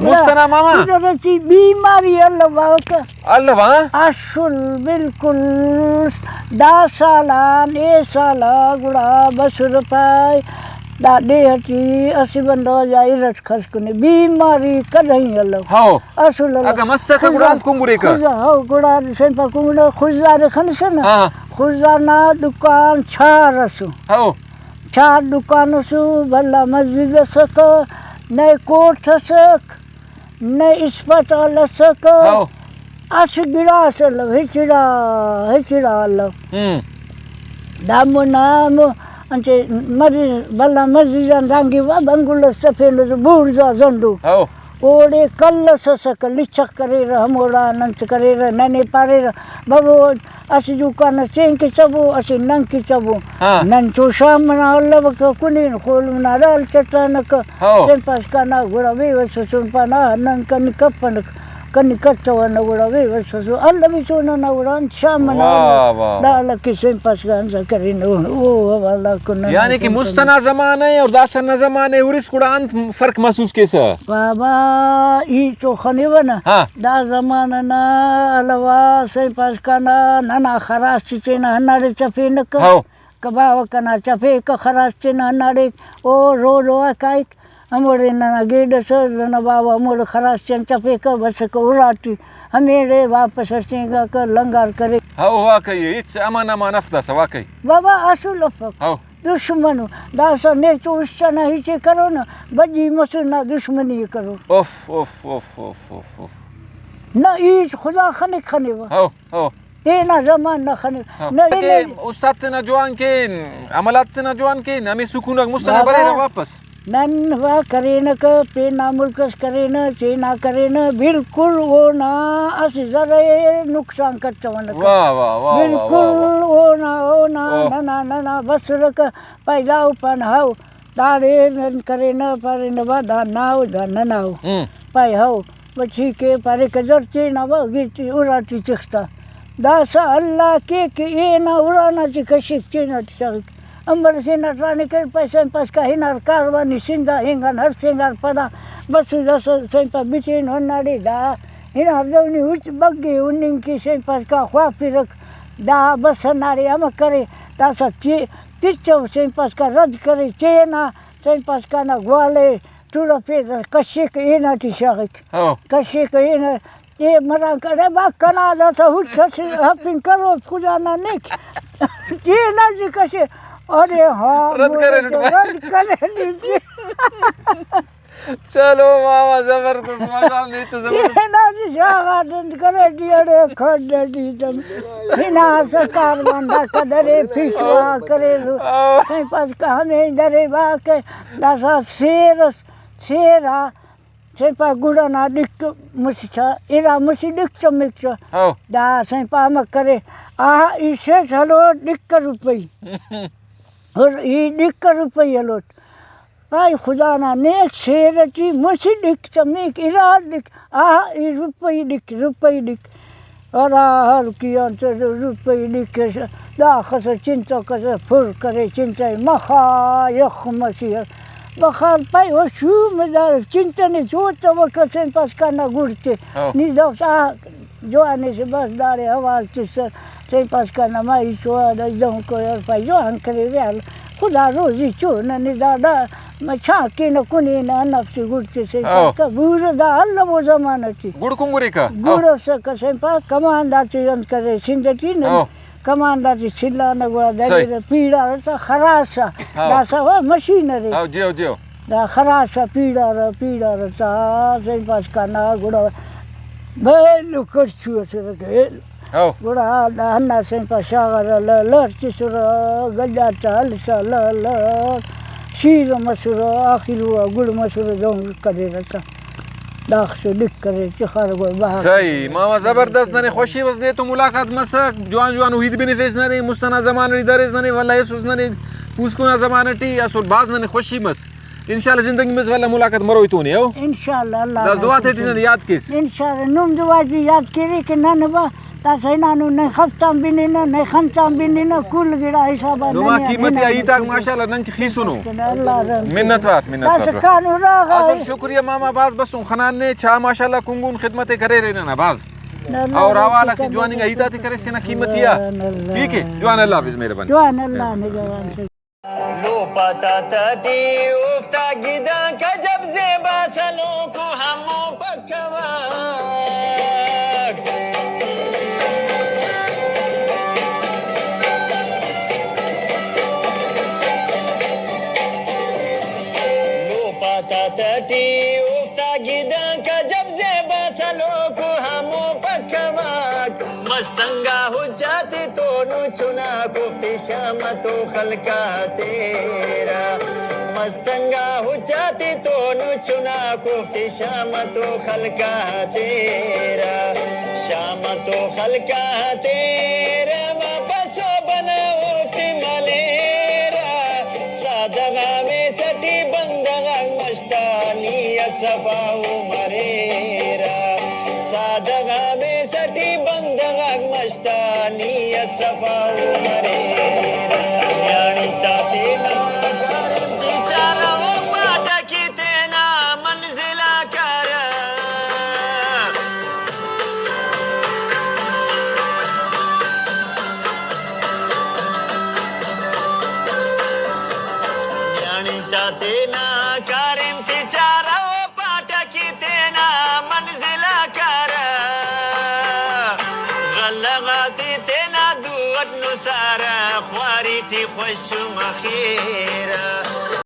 मुस्तना मामा कुदरती बीमारी अल्वा असल बिल्कुल 10 सालान ए साला गुड़ा 10 रुपये दादे हटी असी बंदो जाई रट खस कुने बीमारी कदही अल्लाह हाओ असल अगा मस्सा का गुड़ा कुंगुरे का हाओ गुड़ा सेंपा कुंगुरे खुजदार खनसन हां खुजदाना दुकान 6 रसु हाओ 4 दुकान सु बल्ला मस्जिद सक नए कोठ सक नए अस्पताल सक हाओ अस गिलास अल्लाह हिचड़ा अल्लाह दामो नाम अंचे मरीज बल्ला मस्जिद दांगी वा बंगुल सफेल बूरजा जंडू हाओ ओडे कल्ल ससक लिचक करे हमोड़ा नंच करे नने पारे बाबू असी दुकान चेंक चबो असी नंकी चबो नंचो सामना अल्लाह का कुनी खोल ना डाल चट्टानक चें पास का ना गुड़ा वे वसुन पाना नन कन कपन कनी कच्चवन गुड़ा वे वसु अल्लाह भी सोना ना गुड़ा सामना डाल के चें पास का अंसा करे ओ वाला कुन यानी कि मुस्तना जमाना है और दासना जमाना है और इस गुड़ा अंत फर्क महसूस कैसा बाबा ई तो खने बना दा जमाना ना अलवा से पास का ना खरास चीचे ना हनारे चफे न कबाव कना चफे का खरास चे ना हनारे ओ रो काई हमरे ना गेड सर ना बाबा मोर खरास चे चफे का बस को उराटी हमेरे वापस सेगा का लंगार करे हाओ वाकई इच अमाना नफदा सा वाकई बाबा असुल फक हाओ दुश्मन दासा ने तो उससे नहीं चे करो ना बजी मसू ना दुश्मनी करो ओफ ओफ ओफ ओफ ओफ ना ई खुदा खने वा हाओ ये ना जमान ना खने ना के उस्ताद ते ना जवान के अमलात ते ना जवान के हमें सुकून मुस्तना बरे ना वापस नन वा करे न क पे ना मुल्कस करे न चे ना करे न बिल्कुल वो ना अस जरे नुकसान कच्चवन वाह वाह वाह बिल्कुल वो ना ना बस रक पैदा उपन हाउ दारे न करे न पर न बदा नाउ धन नाउ पाई हाउ बची के पारे कजर चे ना वा गिटी उराटी चिखता दासा अल्लाह के ये ना उराना ची कशिक चे ना टिक अंबर से नटराने कर पैसे पास का हिनार कारवानी सिंधा हिंगन हर सिंगार पदा बसु जस सेंपा बिचेन होनाड़ी दा हिनार जवनी उच बग्गे उन्निंग की सेंपा का ख्वा फिरक दा बस नाड़ी हम करे दासा तिचो सेंपा का रद्द करे चेना सेंपा का ना ग्वाले टूरा पे कशिक ये ना टिशाक कशिक ये ना ये मरा करे बा कना दासा हुच हपिंग करो खुजाना निक चेना जी कशे अरे हाँ रद्द करे लीजिए चलो वाह जबरदस्त मजा नहीं तो जबरदस्त ना जी शागादन करे दियरे खड दी तुम हिना सरकार बंदा कदरे फिशवा करे कहीं पास का हमें डरे बाके दासा शेरा सेपा गुड़ा ना दिक्क मुछा इरा मुछी दिक्क मिक्स दा सेपा म करे आ इसे चलो दिक्क रुपई और ये दिक्क रुपये लोट भाई खुदा ना नेक शेरटी मुझे दिख चमेक इरा दिख ये रुपये दिख और हर किया रुपये दिख दाखस चिंता कर फुर करे चिंता मखा यख मसीह बखार पाई वो शू मजार चिंता नहीं सोच वो कसें पास करना गुड़ते नहीं दोसा जो आने से बस दारे हवाल से पास करना माई चोर दम को यार पाई जो अंकरे वेल खुदा रोजी चोर न दादा मैं छाके न कुनी न नफ्सी गुड़ते से का बूर दा अल्लाह वो जमाना थी गुड़ कुंगुरे का गुड़ से कसें पास कमांडा चीज़ करे सिंधती न कमांडा ची छिल्ला न गुड़ा दे पीड़ा सा खरासा दासा वो मशीनरी जियो दा खरासा पीड़ा सा से पास करना गुड़ा बेलु करचू से के गुड़ा अन्ना से पाशागर लर्चिसुर गड्डा चाल सल शीर मसुर आखिर गुड़ मसुर जो करे रखा दाख से दिख करे चखर गो बाहर सही मामा जबरदस्त ने खुशी वजने तो मुलाकात मसक जवान उहिद बेनिफिस ने मुस्तना जमान री दरेज ने वल्ला यसुस ने पूसकुना जमान टी असुल बाज ने खुशी मस इंशाल्लाह जिंदगी में वाला मुलाकात मरो तो नहीं हो इंशाल्लाह अल्लाह दस दुआ थे याद किस इंशाल्लाह नुम दुआ जी याद करे कि ननवा تاسو نه خفتم بینینه نه خنچم بینینه کل ګړه حساب نو ما قیمتي ایتاک ماشاءالله نن کی خیسونو الله منت کانو راغ اصل شکریہ ماما باز بس خنان نے چھا ماشاءاللہ کنگون خدمت کرے رہنا نا باز اور حوالہ کی جوانی ایتا تی کرے سینا قیمتیا ٹھیک ہے جوان اللہ حافظ مہربانی جوان الله نه جوان لو پتا تٹی افتا گیدا کجب زیبا سلو کو ہمو پکوا تٹی افتا گیدا کجب زیبا سلو کو ہمو پکوا مستنگا ہو جاتی تو نو چنا گفتی شامتو خلقا تیرا مستنگا ہو جاتی تو نو چنا گفتی شامتو خلقا تیرا شامتو خلقا تیرا واپسو بنا افتی ملیرا سادغا میں سٹی بندغا مشتانیت صفاو مریرا سادغا میں سٹی بندغا مشتانیت صفاو مریرا یعنی تاتینا کارم بیچارا و پاٹا کی تینا منزلہ کارا یعنی تاتینا کارم بیچارا و پاٹا کی تینا منزلہ کارا غلغاتی تینا دوت نسارا خواری تی خوش مخیرا